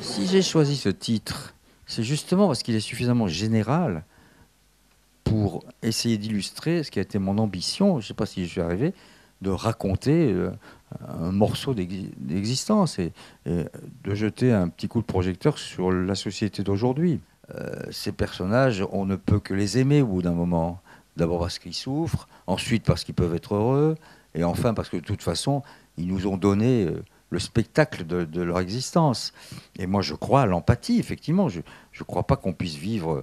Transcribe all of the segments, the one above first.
Si j'ai choisi ce titre, c'est justement parce qu'il est suffisamment général pour essayer d'illustrer ce qui a été mon ambition, je ne sais pas si je suis arrivé, de raconter un morceau d'existence et de jeter un petit coup de projecteur sur la société d'aujourd'hui. Ces personnages, on ne peut que les aimer au bout d'un moment. D'abord parce qu'ils souffrent, ensuite parce qu'ils peuvent être heureux, et enfin parce que de toute façon, ils nous ont donné le spectacle de leur existence. Et moi, je crois à l'empathie, effectivement. Je ne crois pas qu'on puisse vivre,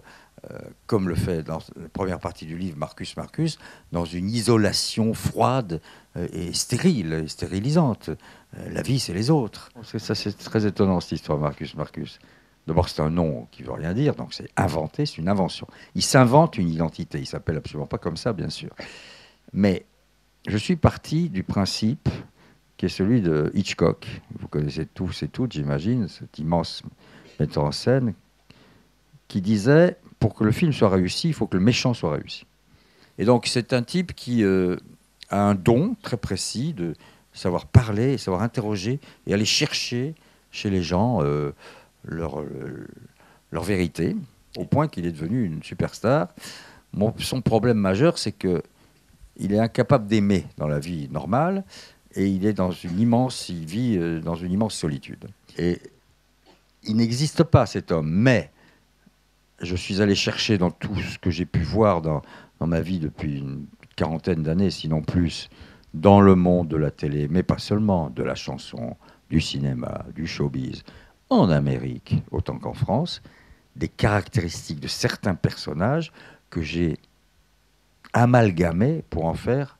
comme le fait dans la première partie du livre Marcus Marcus, dans une isolation froide et stérile, et stérilisante. La vie, c'est les autres. Ça, c'est très étonnant, cette histoire Marcus Marcus. D'abord, c'est un nom qui ne veut rien dire, donc c'est inventé, c'est une invention. Il s'invente une identité, il ne s'appelle absolument pas comme ça, bien sûr. Mais je suis parti du principe qui est celui de Hitchcock. Vous connaissez tous et toutes, j'imagine, cet immense metteur en scène, qui disait, pour que le film soit réussi, il faut que le méchant soit réussi. Et donc, c'est un type qui a un don très précis de savoir parler, savoir interroger et aller chercher chez les gens leur vérité, au point qu'il est devenu une superstar. Son problème majeur, c'est qu'il est incapable d'aimer dans la vie normale, et il vit dans une immense solitude. Et il n'existe pas, cet homme, mais je suis allé chercher dans tout ce que j'ai pu voir dans ma vie depuis une quarantaine d'années, sinon plus, dans le monde de la télé, mais pas seulement, de la chanson, du cinéma, du showbiz, en Amérique autant qu'en France, des caractéristiques de certains personnages que j'ai amalgamés pour en faire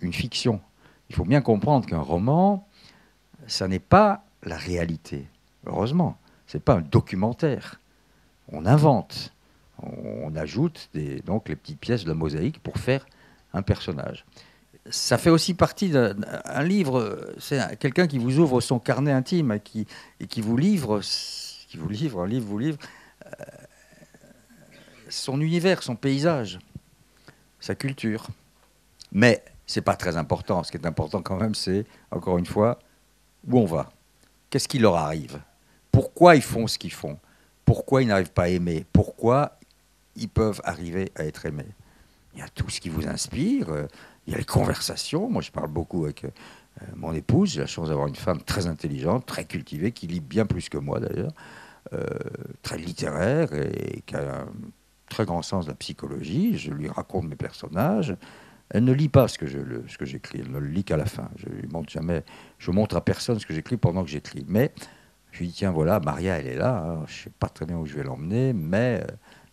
une fiction. Il faut bien comprendre qu'un roman, ça n'est pas la réalité, heureusement. Ce n'est pas un documentaire. On invente, on ajoute donc les petites pièces de la mosaïque pour faire un personnage. Ça fait aussi partie d'un livre, c'est quelqu'un qui vous ouvre son carnet intime et qui vous livre, un livre vous livre son univers, son paysage, sa culture. Mais ce n'est pas très important. Ce qui est important quand même, c'est, encore une fois, où on va. Qu'est-ce qui leur arrive? Pourquoi ils font ce qu'ils font? Pourquoi ils n'arrivent pas à aimer? Pourquoi ils peuvent arriver à être aimés? Il y a tout ce qui vous inspire. Il y a les conversations. Moi, je parle beaucoup avec mon épouse. J'ai la chance d'avoir une femme très intelligente, très cultivée, qui lit bien plus que moi d'ailleurs, très littéraire et qui a un très grand sens de la psychologie. Je lui raconte mes personnages. Elle ne lit pas ce que j'écris. Elle ne le lit qu'à la fin. Je lui montre jamais. Je montre à personne ce que j'écris pendant que j'écris. Mais je lui dis, tiens, voilà, Maria, elle est là. Hein, je ne sais pas très bien où je vais l'emmener, mais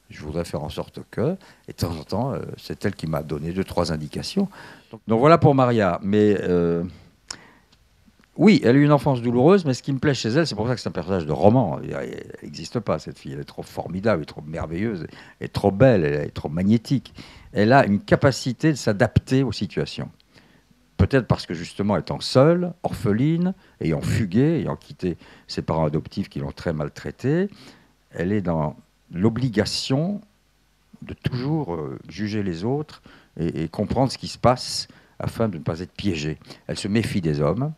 je voudrais faire en sorte que... Et de temps en temps, c'est elle qui m'a donné 2-3 indications. Donc voilà pour Maria. Mais oui, elle a eu une enfance douloureuse, mais ce qui me plaît chez elle, c'est pour ça que c'est un personnage de roman. Elle n'existe pas, cette fille. Elle est trop formidable, elle est trop merveilleuse, elle est trop belle, elle est trop magnétique. Elle a une capacité de s'adapter aux situations. Peut-être parce que justement, étant seule, orpheline, ayant fugué, ayant quitté ses parents adoptifs qui l'ont très maltraitée, elle est dans l'obligation de toujours juger les autres et comprendre ce qui se passe afin de ne pas être piégée. Elle se méfie des hommes,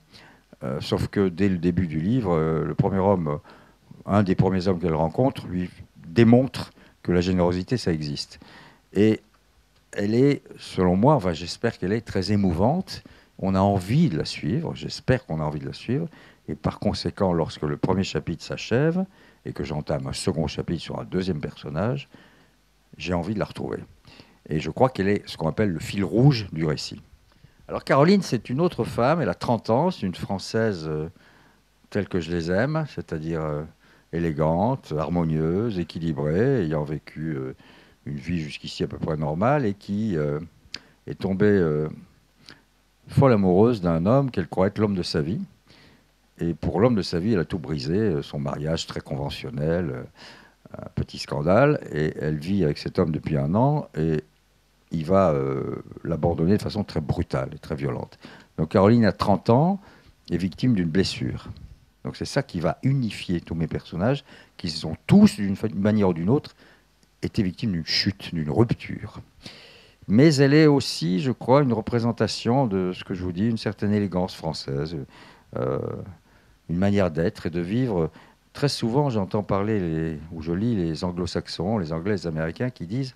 sauf que dès le début du livre, le premier homme, un des premiers hommes qu'elle rencontre, lui démontre que la générosité, ça existe. Et elle est, selon moi, enfin j'espère qu'elle est très émouvante. On a envie de la suivre, j'espère qu'on a envie de la suivre. Et par conséquent, lorsque le premier chapitre s'achève et que j'entame un second chapitre sur un deuxième personnage, j'ai envie de la retrouver. Et je crois qu'elle est ce qu'on appelle le fil rouge du récit. Alors Caroline, c'est une autre femme, elle a 30 ans, c'est une Française telle que je les aime, c'est-à-dire élégante, harmonieuse, équilibrée, ayant vécu... une vie jusqu'ici à peu près normale, et qui est tombée folle amoureuse d'un homme qu'elle croit être l'homme de sa vie. Et pour l'homme de sa vie, elle a tout brisé, son mariage très conventionnel, un petit scandale, et elle vit avec cet homme depuis 1 an, et il va l'abandonner de façon très brutale et très violente. Donc Caroline a 30 ans, est victime d'une blessure. Donc c'est ça qui va unifier tous mes personnages, qui sont tous, d'une manière ou d'une autre, été victimes d'une chute, d'une rupture. Mais elle est aussi, je crois, une représentation de ce que je vous dis, une certaine élégance française, euh, une manière d'être et de vivre. Très souvent, j'entends parler, ou je lis les anglo-saxons, les anglais, les américains, qui disent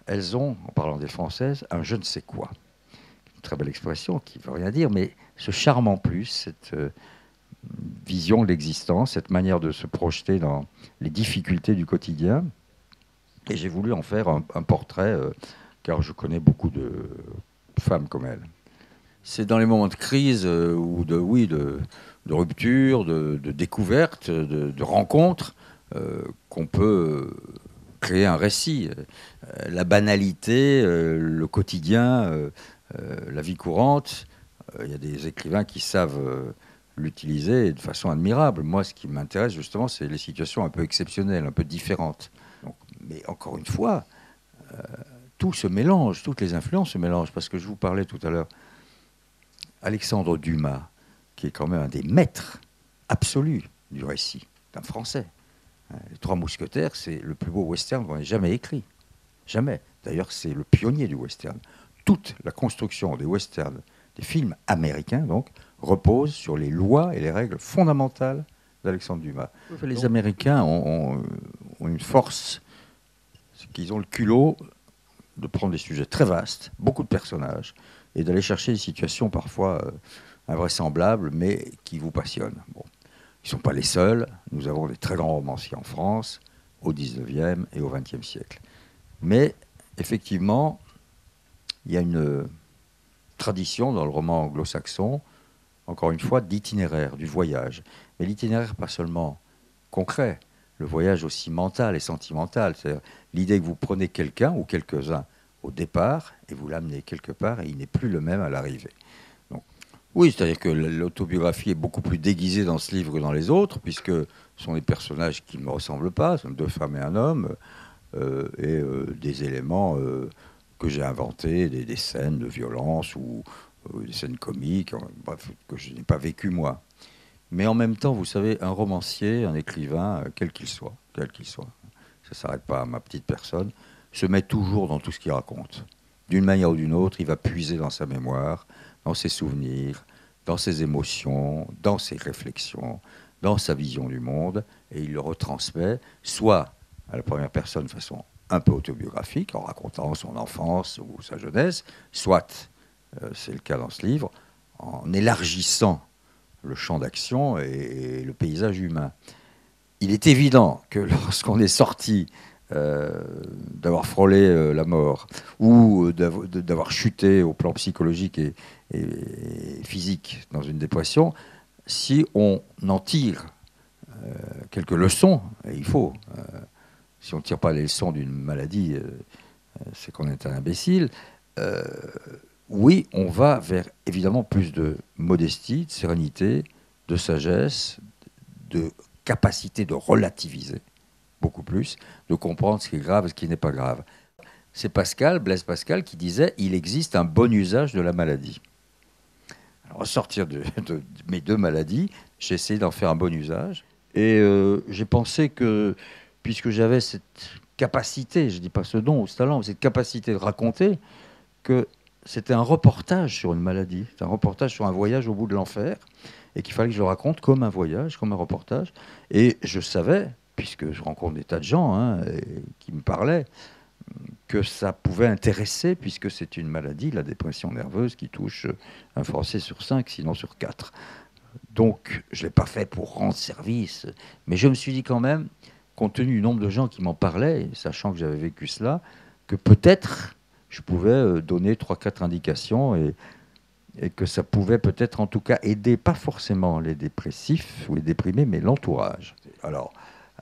elles ont, en parlant des françaises, un je ne sais quoi. Une très belle expression qui ne veut rien dire, mais ce charme en plus, cette vision de l'existence, cette manière de se projeter dans les difficultés du quotidien. Et j'ai voulu en faire un portrait, car je connais beaucoup de femmes comme elle. C'est dans les moments de crise ou de rupture, de découverte, de rencontre, qu'on peut créer un récit. La banalité, le quotidien, la vie courante, il y a des écrivains qui savent l'utiliser de façon admirable. Moi, ce qui m'intéresse justement, c'est les situations un peu exceptionnelles, un peu différentes. Donc, mais encore une fois, tout se mélange, toutes les influences se mélangent, parce que je vous parlais tout à l'heure, Alexandre Dumas, qui est quand même un des maîtres absolus du récit, d'un Français. Les Trois Mousquetaires, c'est le plus beau western qu'on ait jamais écrit. Jamais. D'ailleurs, c'est le pionnier du western. Toute la construction des westerns, des films américains, donc, repose sur les lois et les règles fondamentales d'Alexandre Dumas. Les Américains ont une force, c'est qu'ils ont le culot de prendre des sujets très vastes, beaucoup de personnages, et d'aller chercher des situations parfois invraisemblables, mais qui vous passionnent. Bon. Ils ne sont pas les seuls. Nous avons des très grands romanciers en France, au XIXe et au XXe siècle. Mais, effectivement, il y a une tradition dans le roman anglo-saxon, encore une fois, d'itinéraire, du voyage. Mais l'itinéraire, pas seulement concret, le voyage aussi mental et sentimental. C'est-à-dire l'idée que vous prenez quelqu'un ou quelques-uns au départ et vous l'amenez quelque part et il n'est plus le même à l'arrivée. Donc, oui, c'est-à-dire que l'autobiographie est beaucoup plus déguisée dans ce livre que dans les autres, puisque ce sont des personnages qui ne me ressemblent pas, ce sont deux femmes et un homme, des éléments que j'ai inventés, des scènes de violence ou des scènes comiques, bref, que je n'ai pas vécu moi. Mais en même temps, vous savez, un romancier, un écrivain, quel qu'il soit, ça ne s'arrête pas à ma petite personne, se met toujours dans tout ce qu'il raconte. D'une manière ou d'une autre, il va puiser dans sa mémoire, dans ses souvenirs, dans ses émotions, dans ses réflexions, dans sa vision du monde, et il le retransmet, soit à la première personne de façon un peu autobiographique, en racontant son enfance ou sa jeunesse, soit, c'est le cas dans ce livre, en élargissant le champ d'action et le paysage humain. Il est évident que lorsqu'on est sorti d'avoir frôlé la mort ou d'avoir chuté au plan psychologique et physique dans une dépression, si on en tire quelques leçons, et il faut, si on ne tire pas les leçons d'une maladie, c'est qu'on est un imbécile, oui, on va vers évidemment plus de modestie, de sérénité, de sagesse, de capacité de relativiser beaucoup plus, de comprendre ce qui est grave et ce qui n'est pas grave. C'est Blaise Pascal, qui disait « Il existe un bon usage de la maladie ». Alors, à sortir de mes deux maladies, j'ai essayé d'en faire un bon usage. Et j'ai pensé que, puisque j'avais cette capacité, je ne dis pas ce don ou ce talent, mais cette capacité de raconter, que c'était un reportage sur une maladie, c'était un reportage sur un voyage au bout de l'enfer, et qu'il fallait que je le raconte comme un voyage, comme un reportage. Et je savais, puisque je rencontre des tas de gens qui me parlaient, que ça pouvait intéresser, puisque c'est une maladie, la dépression nerveuse, qui touche un Français sur 5, sinon sur 4. Donc, je ne l'ai pas fait pour rendre service, mais je me suis dit quand même, compte tenu du nombre de gens qui m'en parlaient, sachant que j'avais vécu cela, que peut-être je pouvais donner 3-4 indications et que ça pouvait peut-être en tout cas aider, pas forcément les dépressifs ou les déprimés, mais l'entourage. Alors,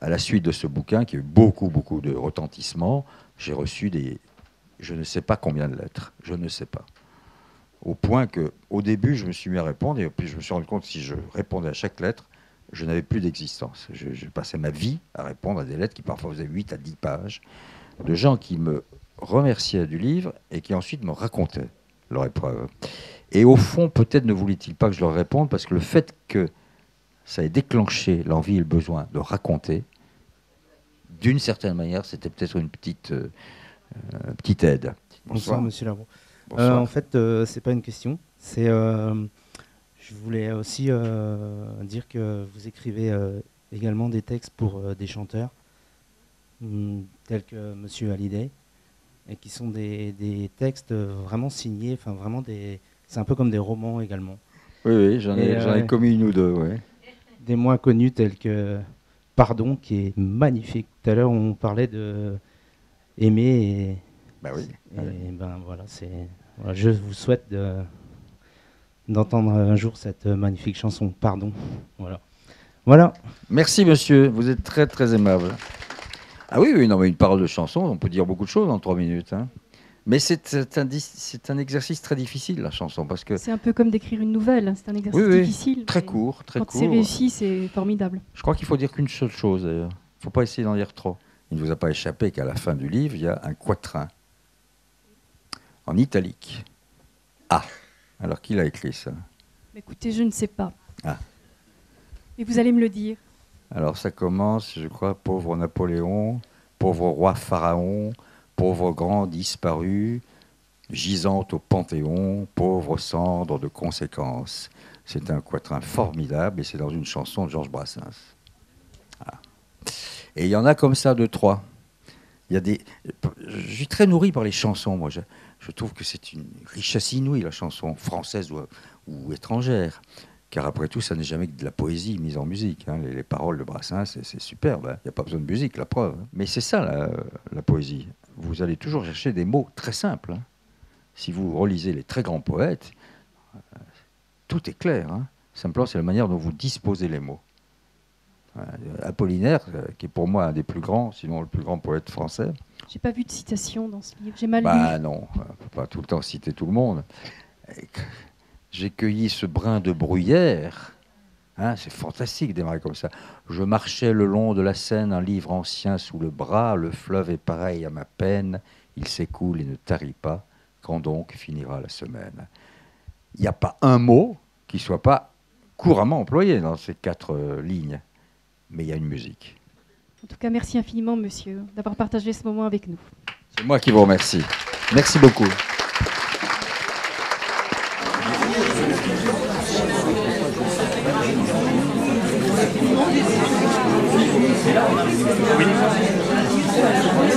à la suite de ce bouquin, qui a eu beaucoup de retentissement, j'ai reçu je ne sais pas combien de lettres, je ne sais pas. Au point qu'au début, je me suis mis à répondre, et puis je me suis rendu compte que si je répondais à chaque lettre, je n'avais plus d'existence. Je passais ma vie à répondre à des lettres qui parfois faisaient 8 à 10 pages, de gens qui me remerciaient du livre et qui ensuite me racontaient leur épreuve. Et au fond, peut-être ne voulaient-ils pas que je leur réponde, parce que le fait que ça ait déclenché l'envie et le besoin de raconter, d'une certaine manière, c'était peut-être une petite aide. Bonsoir, monsieur Laro. Bonsoir. En fait, c'est pas une question. C'est, je voulais aussi dire que vous écrivez également des textes pour des chanteurs, tels que monsieur Hallyday, et qui sont des textes vraiment signés, enfin vraiment c'est un peu comme des romans également. Oui, j'en ai commis une ou deux, ouais. Des moins connus tels que Pardon, qui est magnifique. Tout à l'heure, on parlait de aimer Bah oui. et ben voilà, voilà, je vous souhaite d'entendre un jour cette magnifique chanson Pardon. Voilà. Merci monsieur, vous êtes très très aimable. Ah oui, non mais une parole de chanson, on peut dire beaucoup de choses en 3 minutes. Hein. Mais c'est un exercice très difficile, la chanson, parce que... C'est un peu comme d'écrire une nouvelle, c'est un exercice difficile. Très court, très court. Quand c'est réussi, c'est formidable. Je crois qu'il faut dire qu'une seule chose, d'ailleurs. Il ne faut pas essayer d'en dire trop. Il ne vous a pas échappé qu'à la fin du livre, il y a un quatrain en italique. Ah, alors qui l'a écrit, ça? Écoutez, je ne sais pas. Ah. Et vous allez me le dire. Alors ça commence, je crois, pauvre Napoléon, pauvre roi Pharaon, pauvre grand disparu, gisante au Panthéon, pauvre cendre de conséquences. C'est un quatrain formidable et c'est dans une chanson de Georges Brassens. Voilà. Et il y en a comme ça 2-3. Je suis très nourri par les chansons, moi. Je trouve que c'est une richesse inouïe, la chanson française ou étrangère. Car après tout, ça n'est jamais que de la poésie mise en musique. Hein. Les paroles de Brassens, c'est superbe. Hein. Il n'y a pas besoin de musique, la preuve. Mais c'est ça, la poésie. Vous allez toujours chercher des mots très simples. Hein. Si vous relisez les très grands poètes, tout est clair. Hein. Simplement, c'est la manière dont vous disposez les mots. Apollinaire, qui est pour moi un des plus grands, sinon le plus grand poète français. J'ai pas vu de citation dans ce livre, j'ai mal lu. Non, on ne peut pas tout le temps citer tout le monde. J'ai cueilli ce brin de bruyère. Hein, c'est fantastique de démarrer comme ça. Je marchais le long de la Seine, un livre ancien sous le bras. Le fleuve est pareil à ma peine. Il s'écoule et ne tarit pas. Quand donc finira la semaine? Il n'y a pas un mot qui ne soit pas couramment employé dans ces 4 lignes. Mais il y a une musique. En tout cas, merci infiniment, monsieur, d'avoir partagé ce moment avec nous. C'est moi qui vous remercie. Merci beaucoup. Oui.